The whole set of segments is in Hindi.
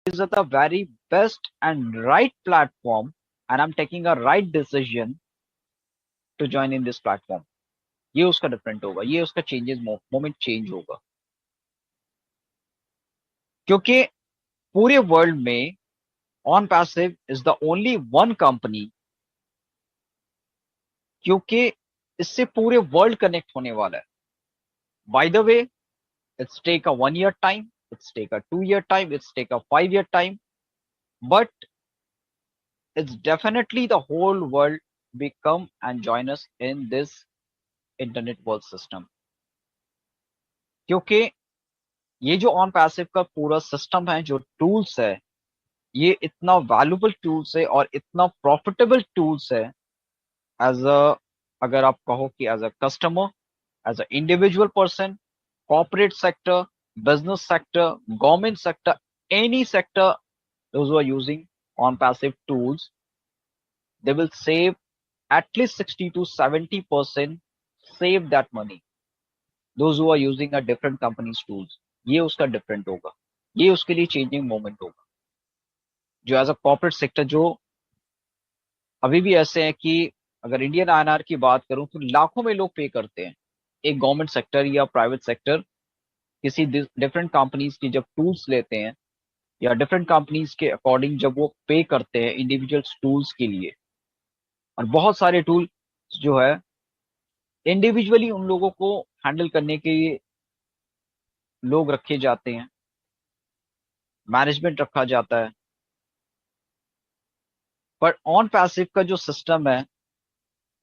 is the very best and right platform, and I'm taking a right decision to join in this platform. ये उसका डिफरेंट होगा, ये उसका चेंजेस मोमेंट चेंज होगा, क्योंकि पूरे वर्ल्ड में on passive is the only one company, क्योंकि इससे पूरे वर्ल्ड कनेक्ट होने वाला है. By the way, it's take a 1 year time, it's take a 2 year time, it's take a 5 year time, but it's definitely the whole world become and join us in this internet world system. क्योंकि ये जो ऑन पैसिव का पूरा सिस्टम है, जो टूल्स है, ये इतना वैल्यूबल टूल्स है और इतना प्रॉफिटेबल टूल्स है. एज अ, अगर आप कहो कि as a customer, as a individual person, corporate sector, business sector, government sector, any sector, those who are using on passive tools, they will save at least 60 to 70% save that money. Those who are using a different company's tools, ये उसका डिफरेंट होगा, ये उसके लिए चेंजिंग मोमेंट होगा. जो एज अ कॉर्पोरेट सेक्टर, जो अभी भी ऐसे हैं कि अगर इंडियन आईएनआर की बात करूं तो लाखों में लोग पे करते हैं. एक गवर्नमेंट सेक्टर या प्राइवेट सेक्टर किसी डिफरेंट कंपनीज की जब टूल्स लेते हैं, या डिफरेंट कंपनीज के अकॉर्डिंग जब वो पे करते हैं इंडिविजुअल टूल्स के लिए, और बहुत सारे टूल जो है इंडिविजुअली उन लोगों को हैंडल करने के लिए लोग रखे जाते हैं, मैनेजमेंट रखा जाता है. पर ऑन पैसिव का जो सिस्टम है,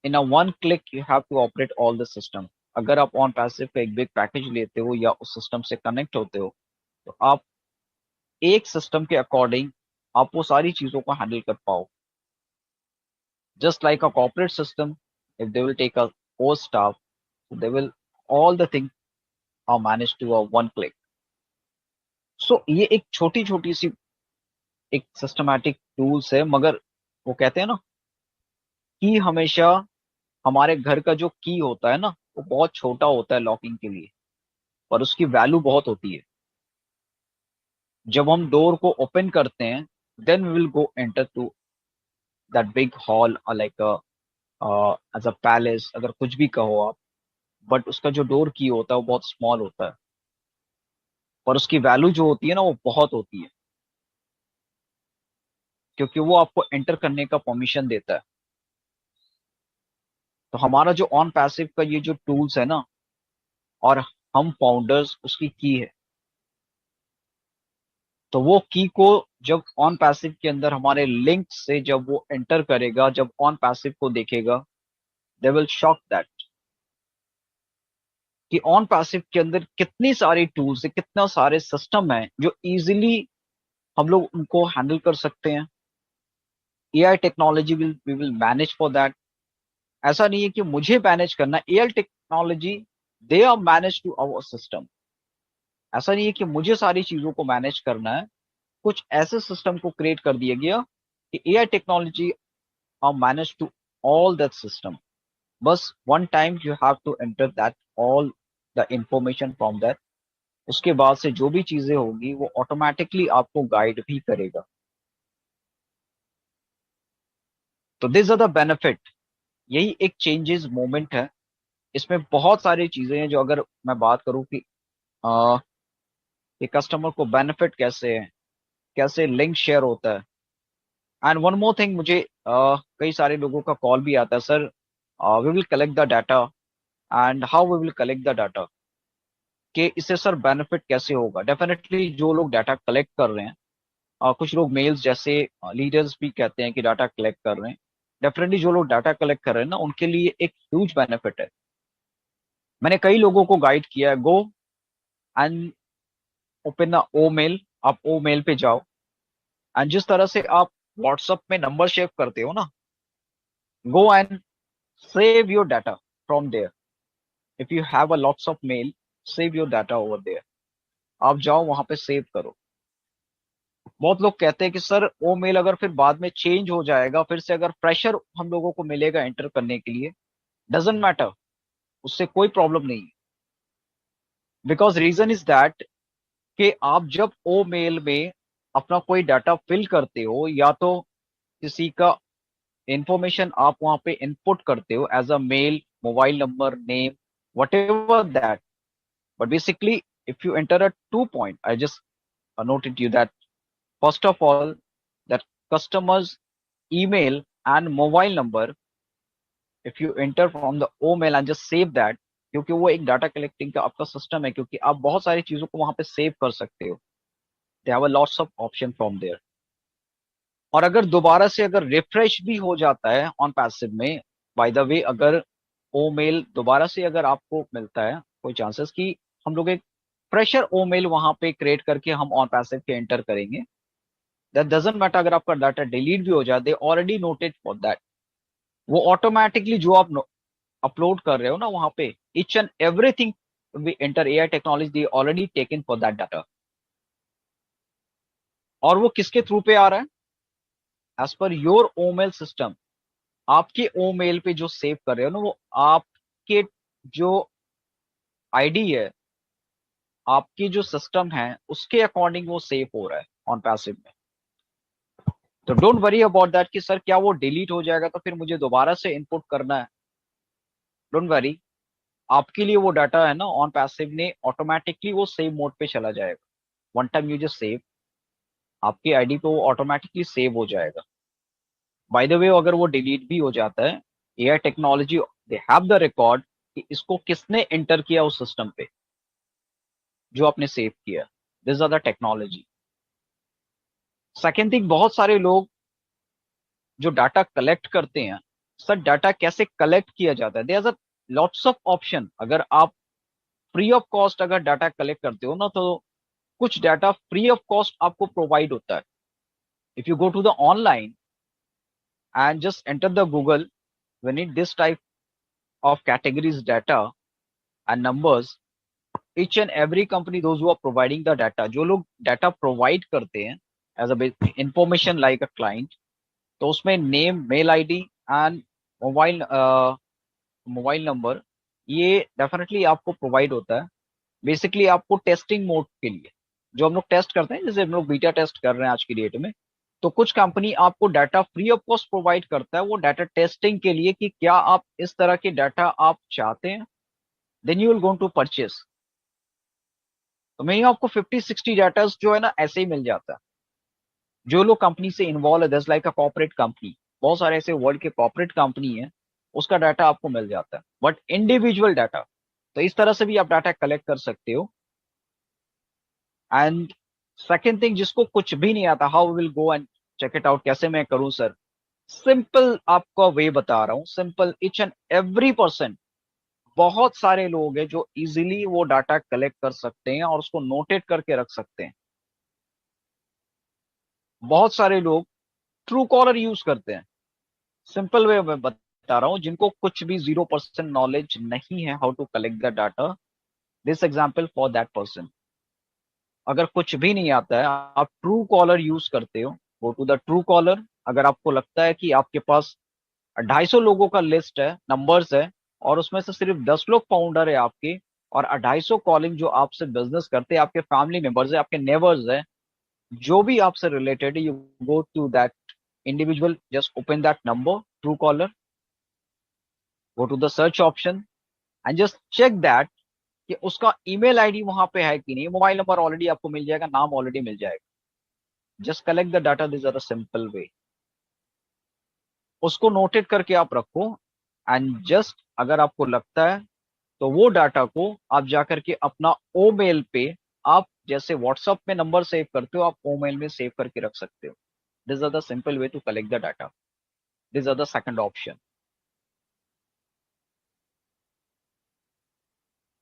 in a one click you have to operate all the system. अगर आप ऑन पैसिव का एक बिग पैकेज लेते हो या उस सिस्टम से कनेक्ट होते हो, तो आप एक सिस्टम के अकॉर्डिंग आप वो सारी चीजों को हैंडल कर पाओ. Just like a corporate system, if they will take a four staff, they will all the thing are manage to a one click. So ये एक छोटी छोटी सी एक सिस्टमैटिक टूल्स है, मगर वो कहते हैं ना कि हमेशा हमारे घर का जो की होता है ना, वो बहुत छोटा होता है लॉकिंग के लिए, पर उसकी वैल्यू बहुत होती है. जब हम डोर को ओपन करते हैं, then we will go enter to that big hall, like as a palace, अगर कुछ भी कहो आप. बट उसका जो डोर की होता है वो बहुत स्मॉल होता है, पर उसकी वैल्यू जो होती है ना, वो बहुत होती है, क्योंकि वो आपको एंटर करने का परमिशन देता है. तो हमारा जो ऑन पैसिव का ये जो टूल्स है ना, और हम फाउंडर्स उसकी की है, तो वो की को जब ऑन पैसिव के अंदर हमारे लिंक से जब वो एंटर करेगा, जब ऑन पैसिव को देखेगा, दे विल शॉक दैट कि ऑन पैसिव के अंदर कितनी सारी टूल्स है, कितना सारे सिस्टम है जो इजीली हम लोग उनको हैंडल कर सकते हैं. AI technology will we will manage for that. ऐसा नहीं है कि मुझे मैनेज करना, AI technology they are manage to our system. ऐसा नहीं है कि मुझे सारी चीजों को मैनेज करना है, कुछ ऐसे सिस्टम को क्रिएट कर दिया गया कि AI technology are manage to all that system. बस one time you have to enter that all the information from that. उसके बाद से जो भी चीजें होगी वो ऑटोमेटिकली आपको गाइड भी करेगा. तो दिस आर द बेनिफिट. यही एक चेंजेस मोमेंट है. इसमें बहुत सारी चीजें हैं, जो अगर मैं बात करूं कि ये कस्टमर को बेनिफिट कैसे है, कैसे लिंक शेयर होता है. एंड वन मोर थिंग, मुझे कई सारे लोगों का कॉल भी आता है, sir we will collect the data, and how we will collect the data, कि इससे सर बेनिफिट कैसे होगा. डेफिनेटली जो लोग डाटा कलेक्ट कर रहे हैं, कुछ लोग मेल्स जैसे लीडर्स भी कहते हैं कि डाटा कलेक्ट कर रहे हैं. डेफिनेटली जो लोग डाटा कलेक्ट कर रहे हैं ना, उनके लिए एक ह्यूज बेनिफिट है. मैंने कई लोगों को गाइड किया है, go and open the O mail. आप ओ मेल पे जाओ, एंड जिस तरह से आप व्हाट्सएप में नंबर सेव करते हो ना, go and save your data from there. If you have a lots of mail, save your data over there. आप जाओ वहां पे सेव करो. बहुत लोग कहते हैं कि सर वो मेल अगर फिर बाद में चेंज हो जाएगा, फिर से अगर प्रेशर हम लोगों को मिलेगा एंटर करने के लिए, डजेंट मैटर, उससे कोई प्रॉब्लम नहीं है. बिकॉज रीजन इज दैट कि आप जब ओ मेल में अपना कोई डाटा फिल करते हो या तो किसी का इंफॉर्मेशन आप वहां पे इनपुट करते हो as a mail, mobile number, name, whatever that, but basically if you enter a 2 point, I just noted you that first of all that customers email and mobile number, if you enter from the o mail and just save that, क्योंकि वो एक डाटा कलेक्टिंग का आपका सिस्टम है, क्योंकि आप बहुत सारी चीजों को वहां पे सेव कर सकते हो। They have a lots of option from there. और अगर दोबारा से अगर रिफ्रेश भी हो जाता है ऑन पैसिव में, बाय द वे अगर ओ मेल दोबारा से अगर आपको मिलता है, कोई चांसेस कि हम लोग एक फ्रेशर ओ मेल वहां पे क्रिएट करके हम ऑन पैसिव के एंटर करेंगे, दैट डजंट मैटर। अगर आपका डाटा डिलीट भी हो जाए, they already noted for that. वो ऑटोमेटिकली जो आप अपलोड कर रहे हो ना वहां पे, each and everything we enter AI technology, they already taken for that data. और वो किसके थ्रू पे आ रहा है? As per your O mail system. आपके ओ मेल पे जो सेव कर रहे हो ना, वो आपके जो आईडी है, आपकी जो सिस्टम है, उसके अकॉर्डिंग वो सेव हो रहा है ऑन पैसिव में। तो डोंट वरी अबाउट दैट कि सर क्या वो डिलीट हो जाएगा तो फिर मुझे दोबारा से इनपुट करना है। डोंट वरी, आपके लिए वो डाटा है ना ऑन पैसिव ने ऑटोमेटिकली वो सेव मोड पे चला जाएगा। One time you just save, आपकी आईडी पे वो ऑटोमेटिकली सेव हो जाएगा। बाय द वे अगर वो डिलीट भी हो जाता है, AI technology they have the record कि इसको किसने एंटर किया उस सिस्टम पे जो आपने सेव किया। This are the technology. Second thing, बहुत सारे लोग जो डाटा कलेक्ट करते हैं, सर डाटा कैसे कलेक्ट किया जाता है? There are lots of option. अगर आप फ्री ऑफ कॉस्ट अगर डाटा कलेक्ट करते हो ना, तो कुछ डाटा फ्री ऑफ कॉस्ट आपको प्रोवाइड होता है। If you go to the online and just enter the Google, we need this type of categories data and numbers. Each and every company, those who are providing the data, जो लोग डाटा प्रोवाइड करते हैं as a information like a client, तो उसमें name, mail ID and mobile mobile number, ये डेफिनेटली आपको प्रोवाइड होता है बेसिकली आपको टेस्टिंग मोड के लिए। जो हम लोग टेस्ट करते हैं, जैसे हम लोग बीटा टेस्ट कर रहे हैं आज की डेट में, तो कुछ कंपनी आपको data free of cost provide करता है वो डाटा टेस्टिंग के लिए कि क्या आप इस तरह के डाटा आप चाहते हैं, then you will going to purchase. तो मैं आपको 50-60 डाटा जो है ना ऐसे ही मिल जाता है। जो लोग कंपनी से इन्वॉल्व है, just like a corporate company, बहुत सारे ऐसे वर्ल्ड के कॉर्पोरेट कंपनी है, उसका डाटा आपको मिल जाता है। बट इंडिविजुअल डाटा, तो इस तरह से भी आप डाटा कलेक्ट कर सकते हो। एंड सेकेंड थिंग, जिसको कुछ भी नहीं आता, how will go and check it out, कैसे मैं करूं सर? सिंपल आपको वे बता रहा हूं, simple. Each and every person, बहुत सारे लोग हैं जो इजीली वो डाटा कलेक्ट कर सकते हैं और उसको नोटेट करके रख सकते हैं। बहुत सारे लोग ट्रू कॉलर यूज करते हैं। सिंपल वे में बता रहा हूं, जिनको कुछ भी 0% नॉलेज नहीं है how to collect the data, this example for that person. अगर कुछ भी नहीं आता है, आप ट्रू कॉलर यूज करते हो, go to the Truecaller. अगर आपको लगता है कि आपके पास 250 लोगों का लिस्ट है, नंबर्स है, और उसमें से सिर्फ 10 लोग फाउंडर है आपके, और 250 कॉलिंग जो आपसे बिजनेस करते हैं, आपके फैमिली मेंबर्स है, आपके नेबर्स है, जो भी आपसे रिलेटेड है, you go to that individual, just open that number, Truecaller, go to the search option and just check that कि उसका ईमेल आईडी वहां पे है कि नहीं। मोबाइल नंबर ऑलरेडी आपको मिल जाएगा, नाम ऑलरेडी मिल जाएगा। Just collect the data, this are the simple way. उसको नोटेट करके आप रखो, एंड जस्ट अगर आपको लगता है तो वो डाटा को आप जाकर के अपना ओ मेल पे, आप जैसे व्हाट्सएप में नंबर सेव करते हो, आप ओ मेल में सेव करके रख सकते हो। This are the simple way to collect the data. This are the second option.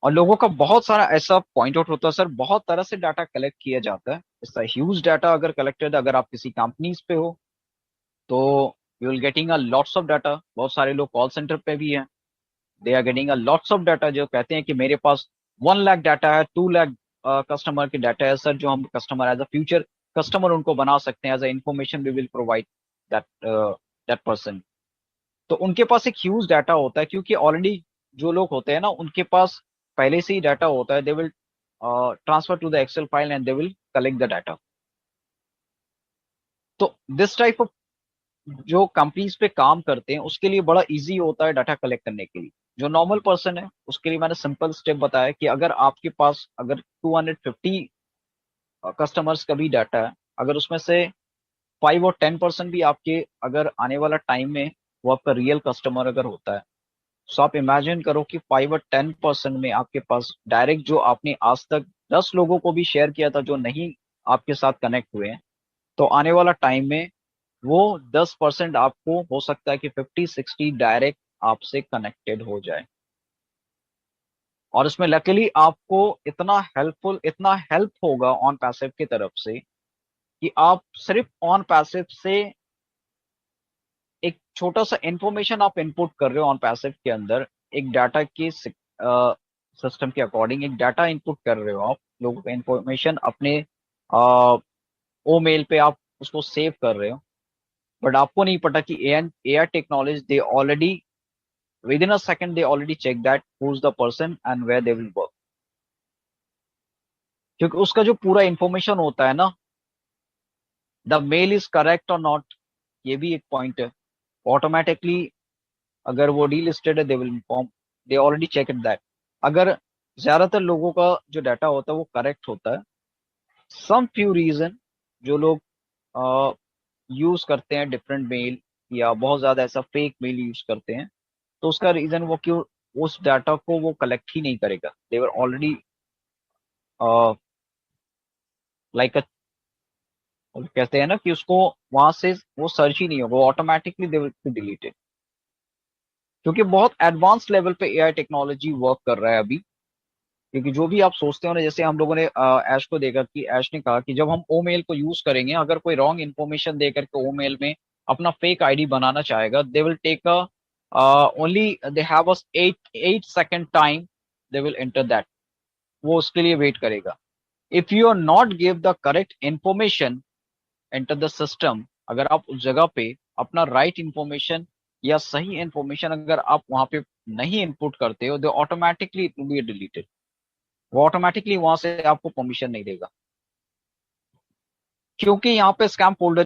और लोगों का बहुत सारा ऐसा पॉइंट आउट होता है, सर बहुत तरह से डाटा कलेक्ट किया जाता है, इसका ह्यूज डाटा अगर कलेक्टेड, अगर आप किसी कंपनीज पे हो तो you will getting a lots of data. बहुत सारे लोग कॉल सेंटर पे भी हैं, they are getting a lots of data, जो कहते हैं कि मेरे पास 1 लाख डाटा है, 2 लाख कस्टमर की डाटा है सर, जो हम customer as a future customer उनको बना सकते हैं, as a information we will provide that that person. तो उनके पास एक ह्यूज डाटा होता है, क्योंकि ऑलरेडी जो लोग होते हैं ना, उनके पास पहले से ही डाटा होता है। They will transfer to the excel file and they will collect the data. तो दिस टाइप ऑफ जो कंपनीज पे काम करते हैं उसके लिए बड़ा इजी होता है डाटा कलेक्ट करने के लिए। जो नॉर्मल पर्सन है उसके लिए मैंने सिंपल स्टेप बताया कि अगर आपके पास अगर 250 कस्टमर्स का भी डाटा है, अगर उसमें से 5 और 10% भी आपके अगर आने वाला टाइम में वो आपका रियल कस्टमर अगर होता है, तो आप इमेजिन करो कि 5 और 10% में आपके पास डायरेक्ट जो आपने आज तक 10 लोगों को भी शेयर किया था जो नहीं आपके साथ कनेक्ट हुए हैं, तो आने वाला टाइम में वो 10% आपको हो सकता है कि 50-60 डायरेक्ट आपसे कनेक्टेड हो जाए। और इसमें लकीली आपको इतना हेल्प होगा ऑन पैसिव की तरफ से कि आप सिर्फ ऑन पैसिव से एक छोटा सा इंफॉर्मेशन आप इनपुट कर रहे हो ऑन पैसिव के अंदर, एक डाटा के सिस्टम के अकॉर्डिंग एक डाटा इनपुट कर रहे हो आप लोगों का इंफॉर्मेशन अपने ओ मेल पे आप उसको सेव कर रहे हो। बट आपको नहीं पता कि A R technology they already within a second they already check that who is the person and where they will work. क्योंकि उसका जो पूरा इंफॉर्मेशन होता है ना, द मेल इज करेक्ट और नॉट, ये भी एक पॉइंट है। ऑटोमेटिकली अगर वो डीलिस्टेड है they will inform, they already check it that. अगर ज्यादातर लोगों का जो डाटा होता है वो करेक्ट होता है, सम फ्यू रीजन जो लोग यूज करते हैं डिफरेंट मेल या बहुत ज्यादा ऐसा फेक मेल यूज करते हैं, तो उसका रीजन वो क्यों उस डाटा को वो कलेक्ट ही नहीं करेगा। देवर ऑलरेडी लाइक कहते हैं ना कि उसको वहां से वो सर्च ही नहीं होगा, automatically they will be deleted. क्योंकि बहुत एडवांस लेवल पे एआई टेक्नोलॉजी वर्क कर रहा है अभी। क्योंकि जो भी आप सोचते हो ना, जैसे हम लोगों ने ऐश को देखा कि ऐश ने कहा कि जब हम ओ मेल को यूज करेंगे, अगर कोई रॉन्ग इन्फॉर्मेशन दे करके ओ मेल में अपना फेक आईडी बनाना चाहेगा, they will take a only they have a 8 second time, they will enter that, वो उसके लिए वेट करेगा। If you are not give the correct information enter the system, अगर आप उस जगह पे अपना राइट इंफॉर्मेशन या सही इंफॉर्मेशन अगर आप वहां पे नहीं इनपुट करते हो, they automatically it will be deleted. वो ऑटोमेटिकली वहां से आपको परमिशन नहीं देगा। क्योंकि यहाँ पे स्कैम फोल्डर